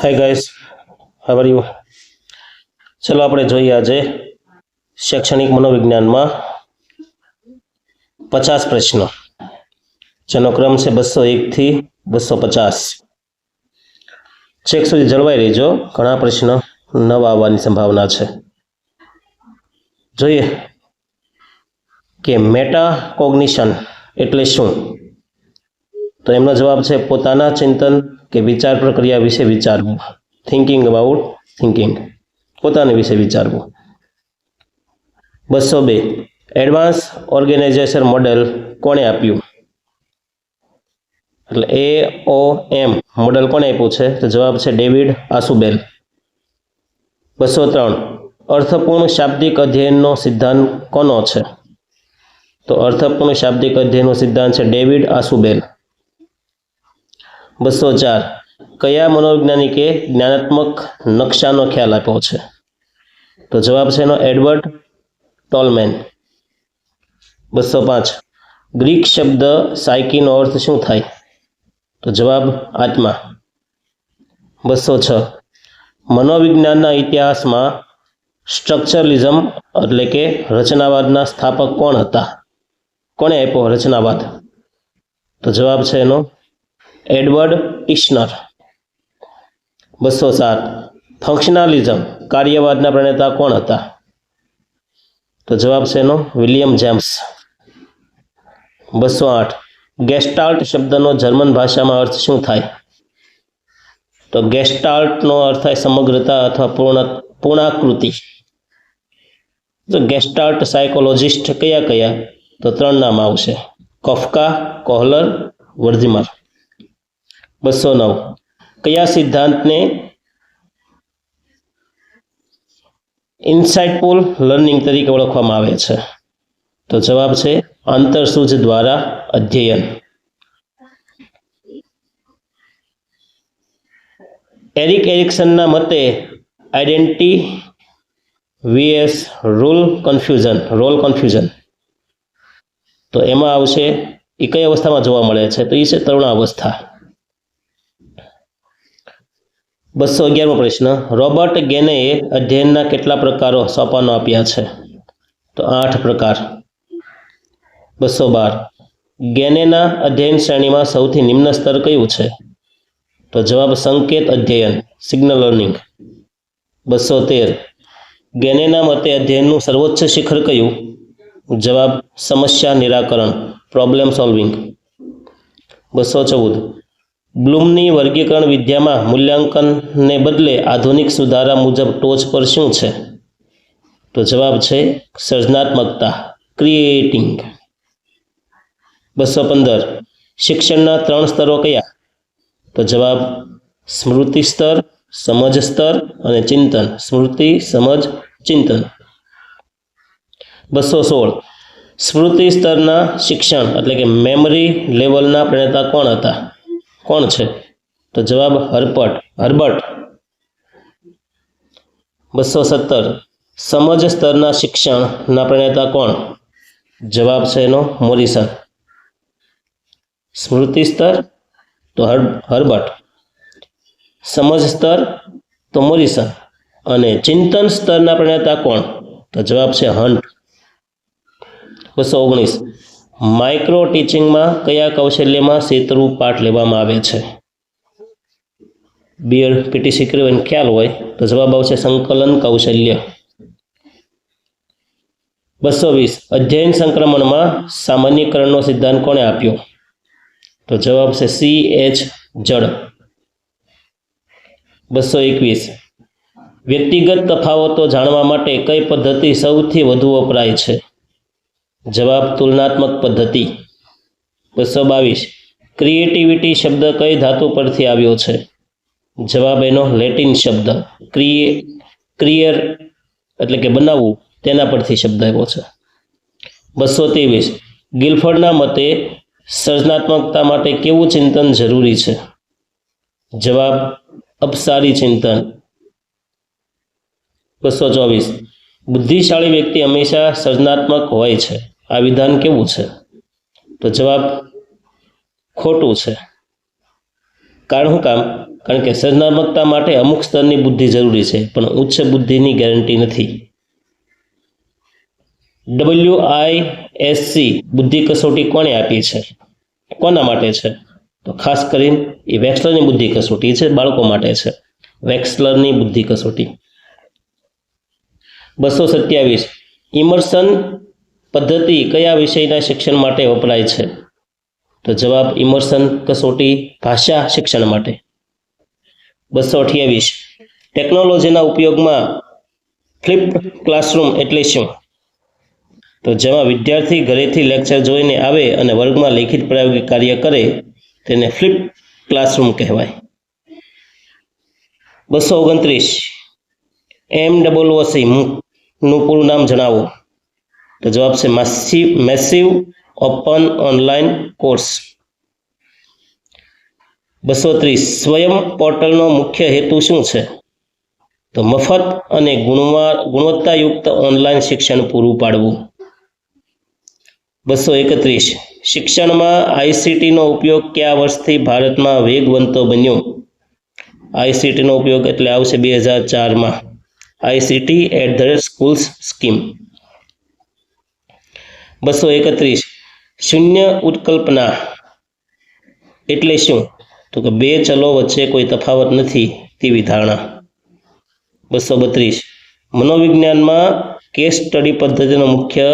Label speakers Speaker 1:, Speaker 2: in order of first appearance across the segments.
Speaker 1: Hi guys, how are you? ચલો આપણે જોઈએ આજે શૈક્ષણિક મનોવિજ્ઞાનમાં 50 પ્રશ્નો, જેનો ક્રમ છે 201 થી 250. છેક સુધી જળવાઈ રહેજો, ઘણા પ્રશ્ન નવા આવવાની સંભાવના છે. જોઈએ કે મેટાકોગ્નિશન એટલે શું? તો એમનો જવાબ છે પોતાના ચિંતન કે વિચાર પ્રક્રિયા વિશે વિચારવું. થિંકિંગ અબાઉટ થિંકિંગ, પોતાના વિશે વિચારવું. 202 એડવાન્સ ઓર્ગેનાઇઝેશન મોડેલ કોણે આપ્યું? એટલે AOM મોડેલ કોણે આપ્યું છે? તો જવાબ છે ડેવિડ આસુબેલ. 203 અર્થપૂર્ણ શાબ્દિક અધ્યયનનો સિદ્ધાંત કોનો છે? તો અર્થપૂર્ણ શાબ્દિક અધ્યયનનો સિદ્ધાંત છે ડેવિડ આસુબેલ. 204 કયા મનોવૈજ્ઞાનિકે જ્ઞાનાત્મક નકશાનો ખ્યાલ આપ્યો છે? તો જવાબ છે એનો એડવર્ડ ટોલમેન. 205 ગ્રીક શબ્દ સાયકીનો અર્થ શું થાય? તો જવાબ આત્મા. 206 મનોવિજ્ઞાનના ઇતિહાસમાં સ્ટ્રક્ચરલિઝમ એટલે કે રચનાવાદના સ્થાપક કોણ હતા? કોણે આપ્યો રચનાવાદ? તો જવાબ છે એનો એડવર્ડ ટીશનર. 207 ફંક્શનાલિઝમ કાર્યવાદના પ્રણેતા કોણ હતા? તો જવાબ છે એનો વિલિયમ જેમ્સ. 208 ગેસ્ટાલ્ટ શબ્દનો જર્મન ભાષામાં અર્થ શું થાય? તો ગેસ્ટાલ્ટનો અર્થ થાય સમગ્રતા અથવા પૂર્ણાકૃતિ. તો ગેસ્ટાલ્ટ સાયકોલોજિસ્ટ કયા કયા? તો 3 નામ આવશે: કોફકા, કોહલર, વર્ધીમર. 209 કયા સિદ્ધાંતને ઇન્સાઇટફુલ લર્નિંગ તરીકે ઓળખવામાં આવે છે? તો જવાબ છે આંતરસૂઝ દ્વારા અધ્યયન. એરિક એરિક્સનના મતે આઇડેન્ટિટી vs રોલ કન્ફ્યુઝન, તો એમાં આવશે એ કઈ અવસ્થામાં જોવા મળે છે? તો એ છે તરુણાવસ્થા. 211મો પ્રશ્ન રોબર્ટ ગેનેએ અધ્યયનના કેટલા પ્રકારો સોપાનો આપ્યા છે? તો 8 પ્રકાર. 212 ગેનેના અધ્યયન શ્રેણીમાં સૌથી નિમ્ન સ્તર કયું છે? તો જવાબ સંકેત અધ્યયન, સિગ્નલ લર્નિંગ. 213 ગેનેના મતે અધ્યયનનું સર્વોચ્ચ શિખર કયું? જવાબ સમસ્યા નિરાકરણ, પ્રોબ્લેમ સોલ્વિંગ. 214 બ્લૂમની વર્ગીકરણ વિદ્યામાં મૂલ્યાંકનને બદલે આધુનિક સુધારા મુજબ ટોચ પર શું છે? તો જવાબ છે સર્જનાત્મકતા, ક્રિએટિંગ. 215 શિક્ષણના 3 સ્તરો કયા? તો જવાબ સ્મૃતિ સ્તર, સમજ સ્તર અને ચિંતન. સ્મૃતિ, સમજ, ચિંતન. 216 સ્મૃતિ સ્તરના શિક્ષણ એટલે કે મેમરી લેવલના પ્રણેતા કોણ છે? તો જવાબ હર્બર્ટ. 217 સમજ સ્તરના શિક્ષણના પ્રણેતા કોણ? જવાબ છે એનો મોરિસન. સ્મૃતિ સ્તર તો હર્બર્ટ, સમજ સ્તર તો મોરિસન અને ચિંતન સ્તરના પ્રણેતા કોણ? તો જવાબ છે હન્ટ. 219 માઇક્રો ટીચિંગમાં કયા કૌશલ્યમાં સેતરૂપ પાઠ લેવામાં આવે છે? બીએડ પીટીસી કર્યો ખ્યાલ હોય તો જવાબ આવશે સંકલન કૌશલ્ય. 220 અધ્યયન સંક્રમણમાં સામાન્યકરણનો સિદ્ધાંત કોણે આપ્યો? તો જવાબ છે CH જડ. 221 વ્યક્તિગત તફાવતો જાણવા માટે કઈ પદ્ધતિ સૌથી વધુ વપરાય છે? જવાબ તુલનાત્મક પદ્ધતિ. 222 ક્રિએટિવિટી શબ્દ કઈ ધાતુ પરથી આવ્યો છે? જવાબ એનો લેટિન શબ્દ ક્રિએર એટલે કે બનાવવું, તેના પરથી શબ્દ આવ્યો છે. 223 ગિલફર્ડના મતે સર્જનાત્મકતા માટે કેવું ચિંતન જરૂરી છે? જવાબ અપસારી ચિંતન. 224 બુદ્ધિશાળી વ્યક્તિ હંમેશા સર્જનાત્મક હોય છે, આ વિધાન કેવું છે? તો જવાબ ખોટું છે. કારણ શું કામ? કારણ કે સર્જનાત્મકતા માટે અમુક સ્તરની બુદ્ધિ જરૂરી છે, પણ ઉચ્ચ બુદ્ધિની ગેરંટી નથી. WISC બુદ્ધિ કસોટી કોણે આપી છે? કોના માટે છે? તો ખાસ કરીને એ વેક્સલરની બુદ્ધિ કસોટી છે, બાળકો માટે છે. વેક્સલરની બુદ્ધિ કસોટી. 227 ઇમર્સન પદ્ધતિ કયા વિષયના શિક્ષણ માટે વપરાય છે? તો જવાબ ઇમર્સન કસોટી ભાષા શિક્ષણ માટે. 228 ટેકનોલોજીના ઉપયોગમાં ફ્લિપ્ડ ક્લાસરૂમ એટલે શું? તો જેમાં વિદ્યાર્થી ઘરેથી લેક્ચર જોઈને આવે અને વર્ગમાં લેખિત પ્રાયોગિક કાર્ય કરે તેને ફ્લિપ્ડ ક્લાસરૂમ કહેવાય. 229 MOOC નું પૂરું નામ જણાવો. તો જવાબ છે મેસિવ ઓપન ઓનલાઈન કોર્સ. 230 સ્વયં પોર્ટલનો મુખ્ય હેતુ શું છે? તો મફત અને ગુણવત્તાયુક્ત ઓનલાઈન શિક્ષણ પૂરું પાડવું. 231 શિક્ષણમાં ICTનો ઉપયોગ કયા વર્ષથી ભારતમાં વેગવંતો બન્યો? ICTનો ઉપયોગ એટલે આવશે 2004માં. ICT @ schools scheme. 231 શૂન્ય ઉત્કલ્પના એટલે શું? તો કે બે ચલો વચ્ચે કોઈ તફાવત નથી તેવી ધારણા. 232 મનોવિજ્ઞાનમાં કેસ સ્ટડી પદ્ધતિનો મુખ્ય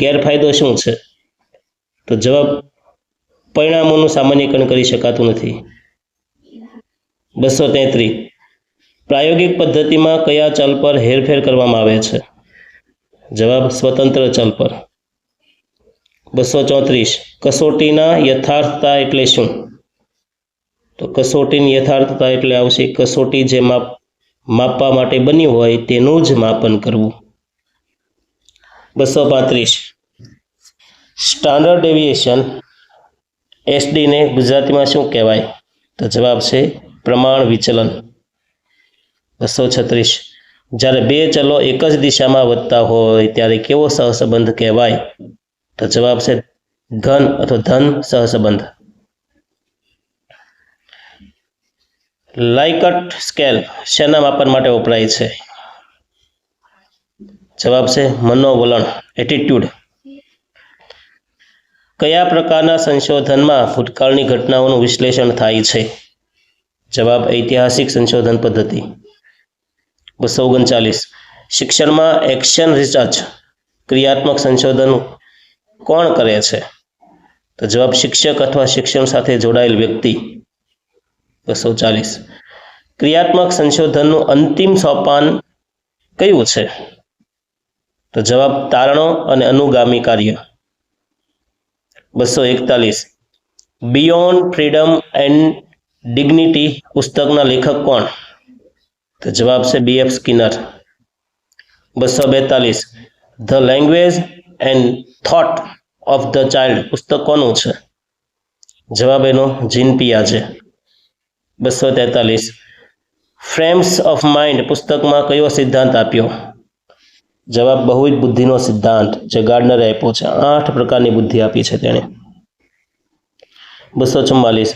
Speaker 1: ગેરફાયદો શું છે? તો જવાબ પરિણામોનું સામાન્યકરણ કરી શકાતું નથી. 233 પ્રાયોગિક પદ્ધતિમાં કયા ચલ પર હેરફેર કરવામાં આવે છે? જવાબ સ્વતંત્ર ચલ પર. 234 કસોટીના યથાર્થતા એટલે શું? તો કસોટીની યથાર્થતા એટલે આવશે કસોટી જે માપવા માટે બન્યું હોય તેનું જ માપન કરવું. 235 સ્ટાન્ડર્ડ ડેવિએશન SD ને ગુજરાતીમાં શું કહેવાય? તો જવાબ છે પ્રમાણ વિચલન. 236 જ્યારે બે ચલો એક જ દિશામાં વધતા હોય ત્યારે કેવો સહસંબંધ કહેવાય? તો જવાબ છે ધન અથવા ધન સહસંબંધ. લાઇકટ સ્કેલ શેના માપન માટે વપરાય છે? જવાબ છે મનોવલણ એટીટ્યુડ. કયા પ્રકારના સંશોધનમાં ભૂતકાળની ઘટનાઓનું વિશ્લેષણ થાય છે? જવાબ ઐતિહાસિક સંશોધન પદ્ધતિ. 239 શિક્ષણમાં એક્શન રિસર્ચ ક્રિયાત્મક સંશોધન કોણ કરે છે? તો જવાબ શિક્ષક અથવા શિક્ષણ સાથે જોડાયેલ વ્યક્તિ. 240 ક્રિયાત્મક સંશોધનનું અંતિમ સોપાન કયું છે? તો જવાબ તારણો અને અનુગામી કાર્ય. 241 બિયોન્ડ ફ્રીડમ એન્ડ ડિગ્નિટી પુસ્તકના લેખક કોણ? તો જવાબ છે BF Skinner. 242 the language and thought of the child પુસ્તક કોનું છે? જવાબ એનો જીન પિયાજે. 243 ફ્રેમ્સ ઓફ માઇન્ડ પુસ્તકમાં કયો સિદ્ધાંત આપ્યો? જવાબ બહુવિધ બુદ્ધિનો સિદ્ધાંત જે ગાર્ડનરે આપ્યો છે. 8 પ્રકારની બુદ્ધિ આપી છે તેણે. 244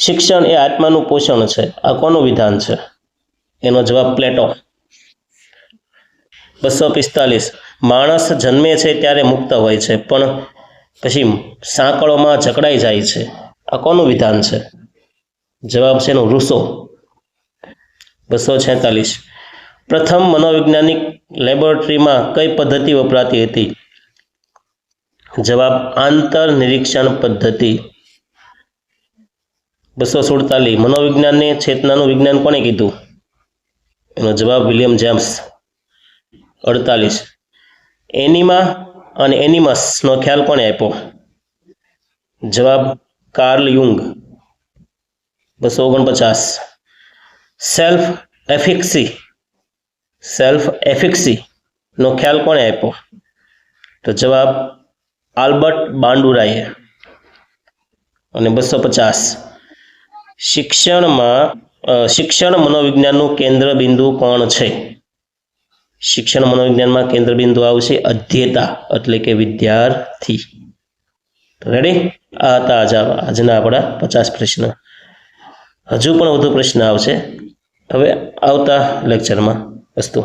Speaker 1: શિક્ષણ એ આત્માનું પોષણ છે આ કોનું વિધાન છે? એનો જવાબ પ્લેટો. 245 માણસ જન્મે છે ત્યારે મુક્ત હોય છે પણ પછી સાંકળોમાં જકડાઈ જાય છે આ કોનું વિધાન છે? જવાબ છે એનો રૂસો. 246 પ્રથમ મનોવૈજ્ઞાનિક લેબોરેટરીમાં કઈ પદ્ધતિ વપરાતી હતી? જવાબ આંતર નિરીક્ષણ પદ્ધતિ. 247 મનોવિજ્ઞાનને ચેતનાનું વિજ્ઞાન કોણે કીધું? એનો જવાબ વિલિયમ જેમ્સ. 48 એનિમા અને એનિમસનો ખ્યાલ કોણે આપ્યો? જવાબ કાર્લ યુંગ. 249 સેલ્ફ એફિક્સી નો ખ્યાલ કોણે આપ્યો? તો જવાબ આલ્બર્ટ બાંડુરાએ. અને 250 શિક્ષણ મનોવિજ્ઞાનનું કેન્દ્ર બિંદુ કોણ છે? શિક્ષણ મનોવિજ્ઞાનમાં કેન્દ્ર બિંદુ આવશે અધ્યેતા એટલે કે વિદ્યાર્થી. રેડી? આ હતા આજના આપણા 50 પ્રશ્ન. હજુ પણ વધુ પ્રશ્ન આવશે હવે આવતા લેક્ચરમાં. અસ્તુ.